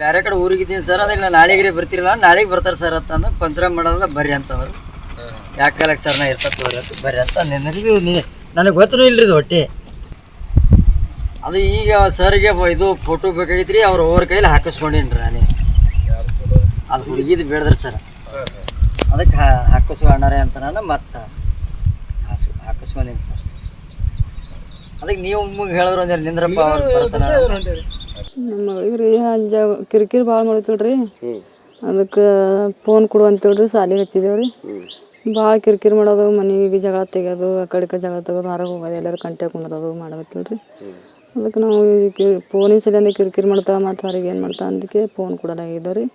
ಬೇರೆ ಕಡೆ ಊರಿಗಿದ್ದೀನಿ ಸರ್, ಅದಕ್ಕೆ ನಾನು ನಾಳೆಗೆ ಬರ್ತಿರಲ್ಲ, ನಾಳೆಗೆ ಬರ್ತಾರೆ ಸರ್ ಅಂತಂದು ಪಂಚರಾಮ್ ಮಾಡೋದ ಬರ್ರಿ ಅಂತಂದ್ರು. ಯಾಕೆ ಸರ್ ನಾ ಇರ್ತದೆ ತೋರಿ ಅಂತ ಬರ್ರಿ ಅಂತ ನನಗೆ ಗೊತ್ತೂ ಇಲ್ರಿ ಇದು ಹೊಟ್ಟೆ. ಅದು ಈಗ ಸರ್ಗೆ ಇದು ಫೋಟೋ ಬೇಕಾಗಿತ್ತು ರೀ, ಅವ್ರ ಕೈಲಿ ಹಾಕಿಸ್ಕೊಂಡೀನಿ ರೀ ನಾನೇ. ಅದು ಹುಡುಗಿದು ಬೇಡದ್ರಿ ಸರ್, ಅದಕ್ಕೆ ಹಾಕಿಸ್ಕೊಂಡಾರೆ ಅಂತ ನಾನು ಮತ್ತೆ ಹಾಕಿಸ್ಕೊಂಡೀನಿ ಸರ್. ಅದಕ್ಕೆ ನೀವು ಹೇಳಿದ್ರು ಅಂದ್ರೆ ನಿಂದ್ರಪ್ಪ ಅವ್ರು ಬರ್ತಾನೆ. ನಮ್ಮ ಮಗಳಿಗೆ ರೀ ಕಿರಿಕಿರಿ ಭಾಳ ಮಾಡ್ತೀಳ್ರಿ, ಅದಕ್ಕೆ ಫೋನ್ ಕೊಡು ಅಂತೇಳ್ರಿ ಸಾಲಿಗೆ ಹಚ್ಚಿದೇವ್ರಿ. ಭಾಳ ಕಿರಿಕಿರಿ ಮಾಡೋದು, ಮನೆಗೆ ಜಗಳ ತೆಗೋದು, ಆ ಕಡೆ ಜಗಳ ತೆಗೋದು, ಹೊರಗೆ ಹೋಗೋದು, ಎಲ್ಲರೂ ಕಂಟೆ ಕುಂದ್ರೋದು ಮಾಡಬೇಕಲ್ರಿ. ಅದಕ್ಕೆ ನಾವು ಫೋನಿನ ಸಲಿಂದ ಕಿರಿಕಿರಿ ಮಾಡ್ತಾಳೆ, ಮತ್ತು ಹೊರಗೆ ಏನು ಮಾಡ್ತಾ ಅದಕ್ಕೆ ಫೋನ್ ಕೊಡೋದಾಗಿದ್ದಾವೆ ರೀ.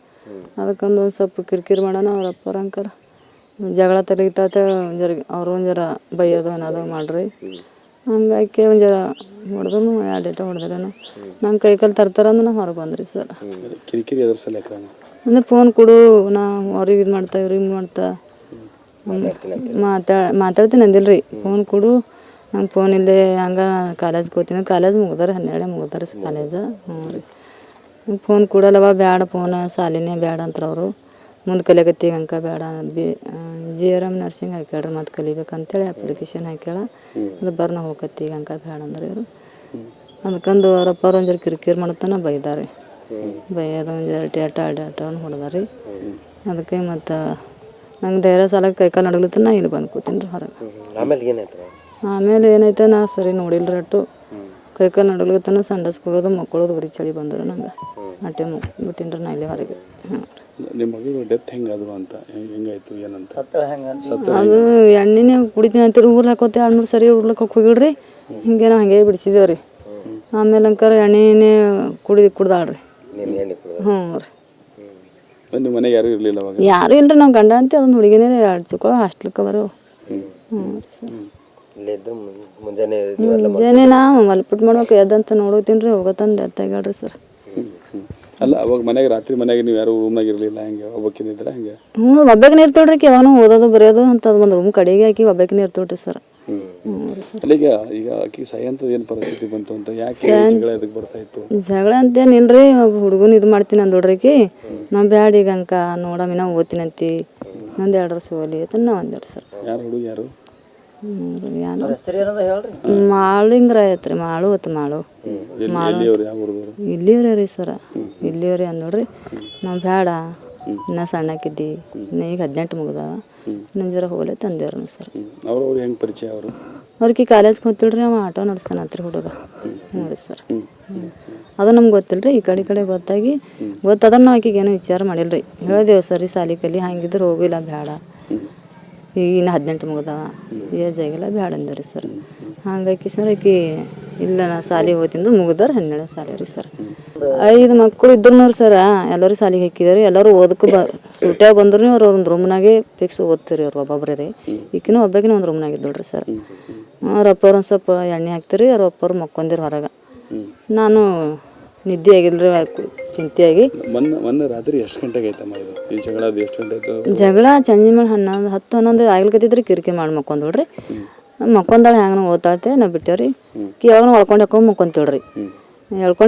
ಅದಕ್ಕೊಂದು ಸ್ವಲ್ಪ ಕಿರಿಕಿರಿ ಮಾಡೋಣ. ಅವ್ರ ಅಪ್ಪರ ಅಂಕರ್ ಜಗಳ ತೆಗಿತಾತ, ಅವರು ಒಂದು ಜರ ಬೈಯೋದು ಅನ್ನೋದು ಮಾಡ್ರಿ. ಹಂಗಾಗಿ ಒಂದು ಜರ ಹೊಡೆದ್ರು, 2 ಡೇಟ ಹೊಡೆದ್ರೇನು ನಂಗೆ ಕೈಕಾಲು ತರ್ತಾರಂದ್ರೆ ನಾವು ಹೊರಗೆ ಬಂದ್ರಿ ಸರ್. ಕಿರಿಕಿರಿ ಅಂದರೆ ಫೋನ್ ಕೊಡು, ನಾ ಅವ್ರಿಗೆ ಇದು ಮಾಡ್ತಾ ಇವ್ರಿಗೆ ಹಿಂಗೆ ಮಾಡ್ತಾ ಮಾತಾಡ್ತೀನಿ ಅಂದಿಲ್ಲ ರೀ. ಫೋನ್ ಕೊಡು, ನಂಗೆ ಫೋನ್ ಇಲ್ಲದೆ ಹಂಗೆ ಕಾಲೇಜ್ಗೆ ಹೋಗ್ತೀನಿ. ಕಾಲೇಜ್ ಮುಗ್ದಾರೆ, 12 ಮುಗ್ದಾರೆ ಕಾಲೇಜ. ಹ್ಞೂ ರೀ, ಫೋನ್ ಕೊಡಲ್ಲವ, ಬೇಡ ಫೋನ್ ಸಾಲಿನೇ ಬೇಡ ಅಂತಾರೆ ಅವರು. ಮುಂದೆ ಕಲಿಯಕತ್ತೀಗ ಅಂಕ ಬೇಡ GRM ನರ್ಸಿಂಗ್ ಹಾಕ್ಯಾಳ್ರಿ, ಮತ್ತು ಕಲಿಬೇಕಂತೇಳಿ ಅಪ್ಲಿಕೇಶನ್ ಹಾಕ್ಯಾಳ. ಅದು ಬರ್ನ ಹೋಗತ್ತೀಗ ಅಂಕ ಬೇಡ ಅಂದ್ರೆ ಇವರು. ಅದಕ್ಕಂದು ಅವರಪ್ಪ ಅವ್ರು ಒಂದು ಜರ ಕಿರಿಕಿರಿ ಮಾಡ್ತಾನೆ ಬೈದಾರೆ. ಬೈಯೋದು ಒಂದು ಜರ ಡೇಟವನ್ನು ಹೊಡೆದಾರಿ. ಅದಕ್ಕೆ ಮತ್ತು ನಂಗೆ ಧೈರ್ಯ ಸಾಲಕ್ಕೆ ಕೈಕಾಲು ನಡಗ್ಲತ್ತ ನಾ ಇಲ್ಲಿ ಬಂದು ಕೂತೀನಿ ರೀ ಹೊರಗೆ. ಆಮೇಲೆ ಏನಾಯ್ತು ನಾ ಸರಿ ನೋಡಿಲ್ಲ ರೀ. ಅಟ್ಟು ಕೈಕಾಲು ನಡಗ್ಲತ್ತನ ಸಂಡಸ್ಗೆ ಹೋಗೋದು ಮಕ್ಕಳೋದು ಉರಿ ಚಳಿ ಬಂದರು ನಂಗೆ. ಅಟ್ಟೆ ಬಿಟ್ಟಿನಿ ರೀ ನಾ ಇಲ್ಲಿ ಹೊರಗೆ. ಹಾಂ ನಿಮ್ಮ ಮಗಳು ಡೆತ್ ಹೆಂಗಾದ್ರು ಅಂತ ಹೆಂಗಾಯ್ತು ಏನಂತ? ಅದು ಎಣ್ಣೆನೇ ಕುಡಿತೀನಿ ಅಂತೀರಿ, ಊರ್ಲು ಹಾಕೋತೆ 2-3 ಸರಿ ಊರ್ಲಕ್ಕೆ ಹೋಗಿಡ್ರಿ. ಹಿಂಗೆ ನಾವು ಹಾಗೆ ಬಿಡಿಸಿದೇವು ರೀ. ಆಮೇಲೆ ಅಂಕರ ಎಣ್ಣೆನೇ ಕುಡ್ದಾಳ್ರಿ. ಹ್ಞೂ ರೀ. ನಿಮ್ಮ ಮನೆಗೆ ಯಾರೂ ಇರಲಿಲ್ಲ ಅವಾಗ? ಯಾರೂ ಇಲ್ಲ ರೀ, ನಾವು ಗಂಡ ಅಂತ ಅದೊಂದು ಹುಡುಗಿನೇ 2 ಚಿಕ್ಕಳು ಹಾಸ್ಟ್ಲಿಕ್ಕೆ ಬರೋ. ಹ್ಞೂ ರೀ ಸರ್. ಮುಂಜಾನೆ ನಾ ಮಲ್ಪಿಟ್ಟು ಮಾಡ್ಬೇಕು ಎದ್ದಂತ ನೋಡೋತೀನಿ ರೀ, ಹೋಗತ್ತಂದು ಡೆತ್ ಆಗ್ಯಾಳ್ರಿ ಸರ್. ಅಲ್ಲ ಅವಾಗ ಮನೆಗೆ ರಾತ್ರಿ ಮನೆಗೆ ನೀವು ಯಾರು ರೂಮ್ನಾಗ ಇರಲಿಲ್ಲ, ಹೆಂಗೆ ಒಬ್ಬಾಕಿನಿದ್ರೆ ಹೆಂಗೆ? ಹ್ಞೂ ಒಬ್ಬಾಕಿನೇ ಇರ್ತೇಳ್ರಿ. ಯಾವಾಗ ಓದೋದು ಬರೆಯೋದು ಅಂತ ಒಂದು ರೂಮ್ ಕಡೆಗೆ ಹಾಕಿ ಒಬ್ಬಾಕಿನೇ ಇರ್ತೇಳ್ರಿ ಸರ್. ಅಲ್ಲಿಗೆ ಈಗ ಆಕಿ ಸಾಯಂತದ ಏನು ಪರಿಸ್ಥಿತಿ ಬಂತು ಅಂತ, ಯಾಕೆ ಜಗಳ ಎದಕ್ಕೆ ಬರ್ತಾ ಇತ್ತು? ಜಗಳ ಅಂತೇನಿಲ್ರಿ, ಹುಡುಗನ ಇದು ಮಾಡ್ತೀನಿ ಅಂದೋಡ್ರಿಕಿ. ನಾವು ಬ್ಯಾಡ ಈಗ ಅಂಕ ನೋಡಮ್ಮಿ ನಾವು ಓದ್ತೀನಿ ಅಂತಿ, ನಂದು 2 ವರ್ಷ ಹೋಗ್ಲಿ ಅಂತ ನಾವು ಅಂದೇವ್ರಿ ಸರ್. ಯಾರು ಹುಡುಗ ಯಾರು? ಮಾಳಿಂಗ್ರ ಐತ್ರಿ, ಮಾಳು ಹೊತ್ತು ಮಾಳು ಇಲ್ಲಿವ್ರಿ ರೀ ಸರ. ಇಲ್ಲಿವ್ರಿ ಅಂದೋಡ್ರಿ. ನಾವು ಬೇಡ, ನಾ ಸಣ್ಣಕ್ಕಿದ್ದಿ, ಈಗ 18 ಮುಗ್ದಾವ, ನನ್ನ ಜರ ಹೋಗ್ಲೆ ತಂದೇವ್ರಿ ಸರ್. ಅವ್ರು ಹೆಂಗೆ ಪರಿಚಯ? ಅವರು ಅವ್ರಿಗೆ ಕಾಲೇಜ್ಗೆ ಹೋಗ್ತಿಳ್ರಿ, ಅವ ಆಟೋ ನಡೆಸ್ತಾನತ್ರಿ ಹುಡುಗ. ಹ್ಞೂ ರೀ ಸರ್. ಅದು ನಮ್ಗೆ ಗೊತ್ತಿಲ್ಲ ರೀ, ಈ ಕಡೆ ಗೊತ್ತಾಗಿ ಗೊತ್ತಾದ್ರೆ ನಾವು ಆಕಿಗೆ ಏನೂ ವಿಚಾರ ಮಾಡಿಲ್ಲ ರೀ. ಹೇಳಿದೆವು ಸರಿ ಸಾಲಿ ಕಲಿ, ಹಂಗಿದ್ರೆ ಹೋಗಿಲ್ಲ ಬೇಡ, ಈಗ ಇನ್ನು 18 ಮುಗ್ದಾವ, ಏಜ್ ಆಗಿಲ್ಲ ಬೇಡ ಅಂದ್ರಿ ಸರ್. ಹಂಗಾಗಿ ಸರ್ ಆಕಿ ಇಲ್ಲ ನಾ ಸಾಲಿಗೆ ಹೋಗ್ತಿಂದ್ರೆ ಮುಗ್ದಾರ 12 ಸಾಲಿ ರೀ ಸರ್. 5 ಮಕ್ಕಳು ಇದ್ರು ಸರ, ಎಲ್ಲರೂ ಸಾಲಿಗೆ ಹಾಕಿದಾರೆ. ಎಲ್ಲರೂ ಓದಕ್ಕೆ ಸೂಟ್ಯಾಗ ಬಂದ್ರು ಅವ್ರು ಒಂದು ರೂಮ್ನಾಗೆ ಫಿಕ್ಸ್ ಓದ್ತೀರಿ ಅವ್ರು ಒಬ್ಬೊಬ್ಬರೇ ರೀ. ಈಕಿನೂ ಒಬ್ಬಾಕಿನ ಒಂದು ರೂಮ್ನಾಗ ಇದ್ದಳ್ರಿ ಸರ್. ಅವ್ರ ಅಪ್ಪವ್ರು ಒಂದು ಸ್ವಲ್ಪ ಎಣ್ಣೆ ಹಾಕ್ತೀರಿ, ಅವ್ರ ಅಪ್ಪವ್ರು ಮಕ್ಕೊಂದಿರು ಹೊರಗೆ. ನಾನು ನಿದ್ದೆ ಆಗಿಲ್ರಿ, ಚಿಂತೆಯಾಗಿ. ಮೊನ್ನೆ ರಾತ್ರಿ ಎಷ್ಟು ಗಂಟೆಗೆ ಆಯ್ತಮ್ಮ ಇದು ಈ ಜಗಳ? ಅದು ಎಷ್ಟು ಗಂಟೆ ಆಯ್ತು ಜಗಳ? ಸಂಜೆ ಮೇಲೆ 10-11 ಆಗ್ಲಿಕತ್ತಿದ್ರಿ. ಕಿರಿಕಿ ಮಾಡಿ ಮಕ್ಕೊಂದೋಡ್ರಿ. ಮಕ್ಕೊಂದಾಳೆ, ಹ್ಯಾಂಗ ಓದ್ತಾಳ್ತೆ ನಾವು ಬಿಟ್ಟೇವ್ರಿ. ಯಾವಾಗ ಒಳ್ಕೊಂಡು ಹಾಕೊಂಡು ಮಕ್ಕೊಂತೇಳ್ರಿ.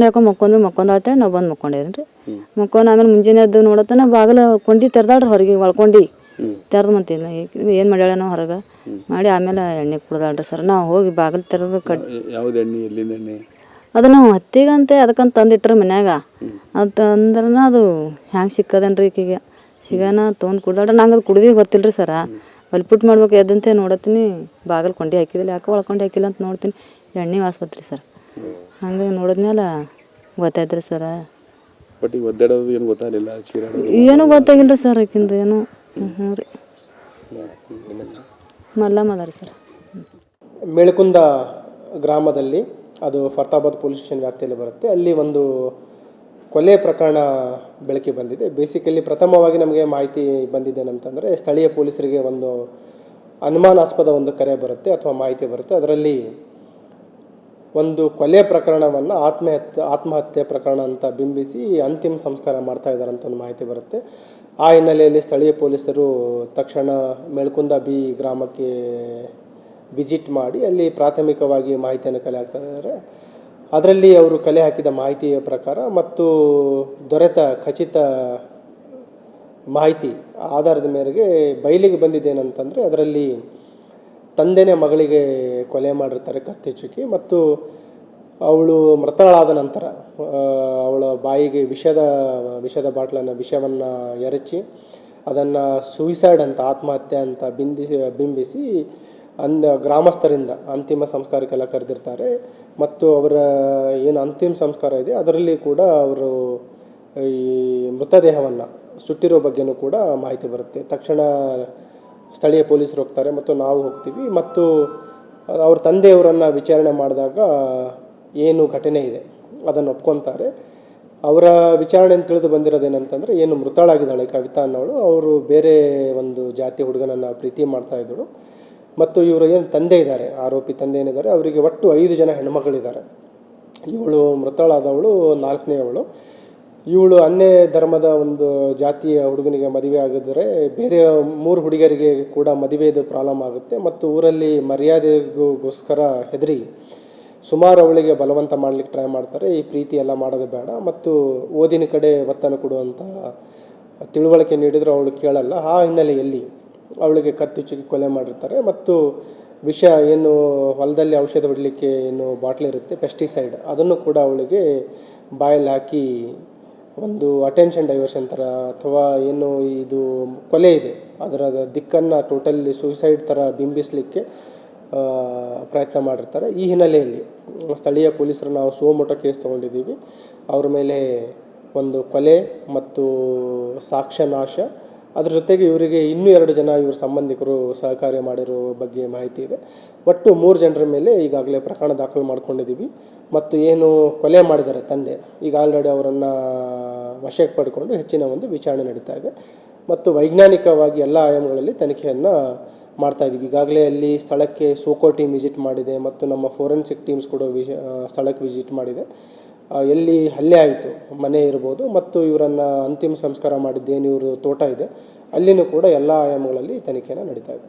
ಹಾಕೊಂಡು ಮಕ್ಕೊಂದಾಳ್ತೆ, ನಾವು ಬಂದು ಮಕ್ಕೊಂಡೇವ್ರಿ ರೀ. ಮಕ್ಕೊಂಡು ಆಮೇಲೆ ಮುಂಜಾನೆ ಎದ್ದು ನೋಡತ್ತ ಬಾಗಿಲು ಕೊಂಡಿ ತೆರೆದಾಳ್ರಿ, ಹೊರಗೆ ಒಳ್ಕೊಂಡು ತೆರೆದು ಮತ್ತೆ ಏನು ಮಾಡ್ಯಾಳ ನಾವು ಹೊರಗೆ ಮಾಡಿ ಆಮೇಲೆ ಎಣ್ಣೆ ಕುಡ್ದಾಳ್ರಿ ಸರ್. ನಾವು ಹೋಗಿ ಬಾಗಿಲು ತೆರೆದು ಯಾವ್ದು ಎಣ್ಣೆ, ಎಲ್ಲಿಂದ ಎಣ್ಣೆ? ಅದು ನಾವು ಹತ್ತಿಗಂತೆ ಅದಕ್ಕಂತ ತಂದಿಟ್ರಿ ಮನ್ಯಾಗ. ಅದು ಅಂದ್ರೆ ಅದು ಹ್ಯಾಂಗೆ ಸಿಕ್ಕದನ್ರಿ ಈಕಿಗೆ ಸಿಗೋಣ ತೊಗೊಂಡು ಕುಡ್ದಾಡ್ರಿ. ನಂಗೆ ಅದು ಕುಡ್ದು ಗೊತ್ತಿಲ್ಲ ರೀ ಸರ. ಹೊಲ್ಪುಟ್ಟು ಮಾಡ್ಬೇಕು ಎದ್ದಂತೆ ನೋಡತ್ತೀನಿ, ಬಾಗಿಲು ಕೊಂಡಿ ಹಾಕಿದಿಲ್ಲ, ಯಾಕೆ ಒಳ್ಕೊಂಡು ಹಾಕಿಲ್ಲ ಅಂತ ನೋಡ್ತೀನಿ, ಎಣ್ಣೆ ವಾಸ ಬತ್ರಿ ಸರ್. ಹಂಗೆ ನೋಡಿದ್ಮೇಲೆ ಗೊತ್ತಾಯ್ತು ರೀ ಸರ. ಬಟ್ ಈಗ ಒದ್ದಾಡೋದು ಏನು ಗೊತ್ತಾಗಲಿಲ್ಲ? ಏನೂ ಗೊತ್ತಾಗಿಲ್ಲ ರೀ ಸರ್ ಆಕಿಂದು ಏನು. ಹ್ಞೂ ರೀ. ಮಲ್ಲಮ್ಮ ಅದ ರೀ ಸರ್. ಮೇಳ್ಕುಂದ ಗ್ರಾಮದಲ್ಲಿ, ಅದು ಫರ್ತಾಬಾದ್ ಪೊಲೀಸ್ ಸ್ಟೇಷನ್ ವ್ಯಾಪ್ತಿಯಲ್ಲಿ ಬರುತ್ತೆ. ಅಲ್ಲಿ ಒಂದು ಕೊಲೆ ಪ್ರಕರಣ ಬೆಳಕಿಗೆ ಬಂದಿದೆ. ಬೇಸಿಕಲಿ ಪ್ರಥಮವಾಗಿ ನಮಗೆ ಮಾಹಿತಿ ಬಂದಿದ್ದೇನೆಂತಂದರೆ, ಸ್ಥಳೀಯ ಪೊಲೀಸರಿಗೆ ಒಂದು ಅನುಮಾನಾಸ್ಪದ ಒಂದು ಕರೆ ಬರುತ್ತೆ ಅಥವಾ ಮಾಹಿತಿ ಬರುತ್ತೆ. ಅದರಲ್ಲಿ ಒಂದು ಕೊಲೆ ಪ್ರಕರಣವನ್ನು ಆತ್ಮಹತ್ಯೆ ಪ್ರಕರಣ ಅಂತ ಬಿಂಬಿಸಿ ಅಂತಿಮ ಸಂಸ್ಕಾರ ಮಾಡ್ತಾ ಇದ್ದಾರೆ ಅಂತ ಒಂದು ಮಾಹಿತಿ ಬರುತ್ತೆ. ಆ ಹಿನ್ನೆಲೆಯಲ್ಲಿ ಸ್ಥಳೀಯ ಪೊಲೀಸರು ತಕ್ಷಣ ಮೇಳ್ಕುಂದ ಬಿ ಗ್ರಾಮಕ್ಕೆ ವಿಸಿಟ್ ಮಾಡಿ ಅಲ್ಲಿ ಪ್ರಾಥಮಿಕವಾಗಿ ಮಾಹಿತಿಯನ್ನು ಕಲೆ ಹಾಕ್ತಾ ಇದ್ದಾರೆ. ಅದರಲ್ಲಿ ಅವರು ಕಲೆ ಹಾಕಿದ ಮಾಹಿತಿಯ ಪ್ರಕಾರ ಮತ್ತು ದೊರೆತ ಖಚಿತ ಮಾಹಿತಿ ಆಧಾರದ ಮೇರೆಗೆ ಬಯಲಿಗೆ ಬಂದಿದ್ದೇನಂತಂದರೆ ಅದರಲ್ಲಿ ತಂದೆನೇ ಮಗಳಿಗೆ ಕೊಲೆ ಮಾಡಿರ್ತಾರೆ ಕತ್ತಿಚ್ಚುಕಿ. ಮತ್ತು ಅವಳು ಮೃತಳಾದ ನಂತರ ಅವಳ ಬಾಯಿಗೆ ವಿಷದ ವಿಷವನ್ನು ಎರಚಿ ಅದನ್ನು ಸೂಯಿಸೈಡ್ ಅಂತ, ಆತ್ಮಹತ್ಯೆ ಅಂತ ಬಿಂಬಿಸಿ ಗ್ರಾಮಸ್ಥರಿಂದ ಅಂತಿಮ ಸಂಸ್ಕಾರಕ್ಕೆಲ್ಲ ಕರೆದಿರ್ತಾರೆ. ಮತ್ತು ಅವರ ಏನು ಅಂತಿಮ ಸಂಸ್ಕಾರ ಇದೆ ಅದರಲ್ಲಿ ಕೂಡ ಅವರು ಈ ಮೃತದೇಹವನ್ನು ಸುಟ್ಟಿರೋ ಬಗ್ಗೆನೂ ಕೂಡ ಮಾಹಿತಿ ಬರುತ್ತೆ. ತಕ್ಷಣ ಸ್ಥಳೀಯ ಪೊಲೀಸರು ಹೋಗ್ತಾರೆ ಮತ್ತು ನಾವು ಹೋಗ್ತೀವಿ. ಮತ್ತು ಅವ್ರ ತಂದೆಯವರನ್ನು ವಿಚಾರಣೆ ಮಾಡಿದಾಗ ಏನು ಘಟನೆ ಇದೆ ಅದನ್ನು ಒಪ್ಕೊತಾರೆ. ಅವರ ವಿಚಾರಣೆಯನ್ನು ತಿಳಿದು ಬಂದಿರೋದೇನಂತಂದರೆ, ಏನು ಮೃತಳಾಗಿದ್ದಾಳೆ ಕವಿತಾ ಅನ್ನೋಳು, ಅವರು ಬೇರೆ ಒಂದು ಜಾತಿ ಹುಡುಗನನ್ನು ಪ್ರೀತಿ ಮಾಡ್ತಾಯಿದ್ದಳು. ಮತ್ತು ಇವರು ಏನು ತಂದೆ ಇದ್ದಾರೆ, ಆರೋಪಿ ತಂದೆ ಏನಿದ್ದಾರೆ, ಅವರಿಗೆ ಒಟ್ಟು 5 ಜನ ಹೆಣ್ಮಕ್ಳಿದ್ದಾರೆ. ಇವಳು ಮೃತಳಾದವಳು 4ನೇಯವಳು. ಇವಳು ಅನ್ಯ ಧರ್ಮದ ಒಂದು ಜಾತಿಯ ಹುಡುಗನಿಗೆ ಮದುವೆ ಆಗಿದ್ದರೆ ಬೇರೆ 3 ಹುಡುಗರಿಗೆ ಕೂಡ ಮದುವೆದು ಪ್ರಾಬ್ಲಮ್ ಆಗುತ್ತೆ. ಮತ್ತು ಊರಲ್ಲಿ ಮರ್ಯಾದೆಗೋಸ್ಕರ ಹೆದರಿ ಸುಮಾರು ಅವಳಿಗೆ ಬಲವಂತ ಮಾಡಲಿಕ್ಕೆ ಟ್ರೈ ಮಾಡ್ತಾರೆ. ಈ ಪ್ರೀತಿ ಎಲ್ಲ ಮಾಡೋದು ಬೇಡ ಮತ್ತು ಓದಿನ ಕಡೆ ಒತ್ತನ್ನು ಕೊಡುವಂಥ ತಿಳುವಳಿಕೆ ನೀಡಿದರೂ ಅವಳು ಕೇಳಲ್ಲ. ಆ ಹಿನ್ನೆಲೆಯಲ್ಲಿ ಅವಳಿಗೆ ಕತ್ತಿಚ್ಚುಕಿ ಕೊಲೆ ಮಾಡಿರ್ತಾರೆ. ಮತ್ತು ವಿಷ ಏನು ಹೊಲದಲ್ಲಿ ಔಷಧ ಹೊಡಲಿಕ್ಕೆ ಏನು ಬಾಟ್ಲಿ ಇರುತ್ತೆ, ಪೆಸ್ಟಿಸೈಡ್, ಅದನ್ನು ಕೂಡ ಅವಳಿಗೆ ಬಾಯಲ್ಲಿ ಹಾಕಿ ಒಂದು ಅಟೆನ್ಷನ್ ಡೈವರ್ಷನ್ ಥರ, ಅಥವಾ ಏನು ಇದು ಕೊಲೆ ಇದೆ ಅದರ ದಿಕ್ಕನ್ನು ಟೋಟಲಿ ಸೂಸೈಡ್ ಥರ ಬಿಂಬಿಸಲಿಕ್ಕೆ ಪ್ರಯತ್ನ ಮಾಡಿರ್ತಾರೆ. ಈ ಹಿನ್ನೆಲೆಯಲ್ಲಿ ಸ್ಥಳೀಯ ಪೊಲೀಸರು ನಾವು ಸುಮೋಟೋ ಕೇಸ್ ತೊಗೊಂಡಿದ್ದೀವಿ. ಅವ್ರ ಮೇಲೆ ಒಂದು ಕೊಲೆ ಮತ್ತು ಸಾಕ್ಷ್ಯ ನಾಶ, ಅದ್ರ ಜೊತೆಗೆ ಇವರಿಗೆ ಇನ್ನೂ 2 ಜನ ಇವ್ರ ಸಂಬಂಧಿಕರು ಸಹಕಾರ್ಯ ಮಾಡಿರೋ ಬಗ್ಗೆ ಮಾಹಿತಿ ಇದೆ. ಒಟ್ಟು 3 ಜನರ ಮೇಲೆ ಈಗಾಗಲೇ ಪ್ರಕರಣ ದಾಖಲು ಮಾಡ್ಕೊಂಡಿದ್ದೀವಿ. ಮತ್ತು ಏನು ಕೊಲೆ ಮಾಡಿದ್ದಾರೆ ತಂದೆ, ಈಗ ಆಲ್ರೆಡಿ ಅವರನ್ನು ವಶಕ್ಕೆ ಪಡ್ಕೊಂಡು ಹೆಚ್ಚಿನ ಒಂದು ವಿಚಾರಣೆ ನಡೀತಾ ಇದೆ. ಮತ್ತು ವೈಜ್ಞಾನಿಕವಾಗಿ ಎಲ್ಲ ಆಯಾಮಗಳಲ್ಲಿ ತನಿಖೆಯನ್ನು ಮಾಡ್ತಾಯಿದ್ದೀವಿ. ಈಗಾಗಲೇ ಅಲ್ಲಿ ಸ್ಥಳಕ್ಕೆ ಸೋಕೋ ಟೀಮ್ ವಿಸಿಟ್ ಮಾಡಿದೆ ಮತ್ತು ನಮ್ಮ ಫೋರೆನ್ಸಿಕ್ ಟೀಮ್ಸ್ ಕೂಡ ಸ್ಥಳಕ್ಕೆ ವಿಸಿಟ್ ಮಾಡಿದೆ. ಎಲ್ಲಿ ಹಲ್ಲೆ ಆಯಿತು, ಮನೆ ಇರ್ಬೋದು, ಮತ್ತು ಇವರನ್ನು ಅಂತಿಮ ಸಂಸ್ಕಾರ ಮಾಡಿದ್ದೇನು ಇವರು ತೋಟ ಇದೆ, ಅಲ್ಲಿನೂ ಕೂಡ ಎಲ್ಲ ಆಯಾಮಗಳಲ್ಲಿ ತನಿಖೆನ ನಡೀತಾ ಇದೆ.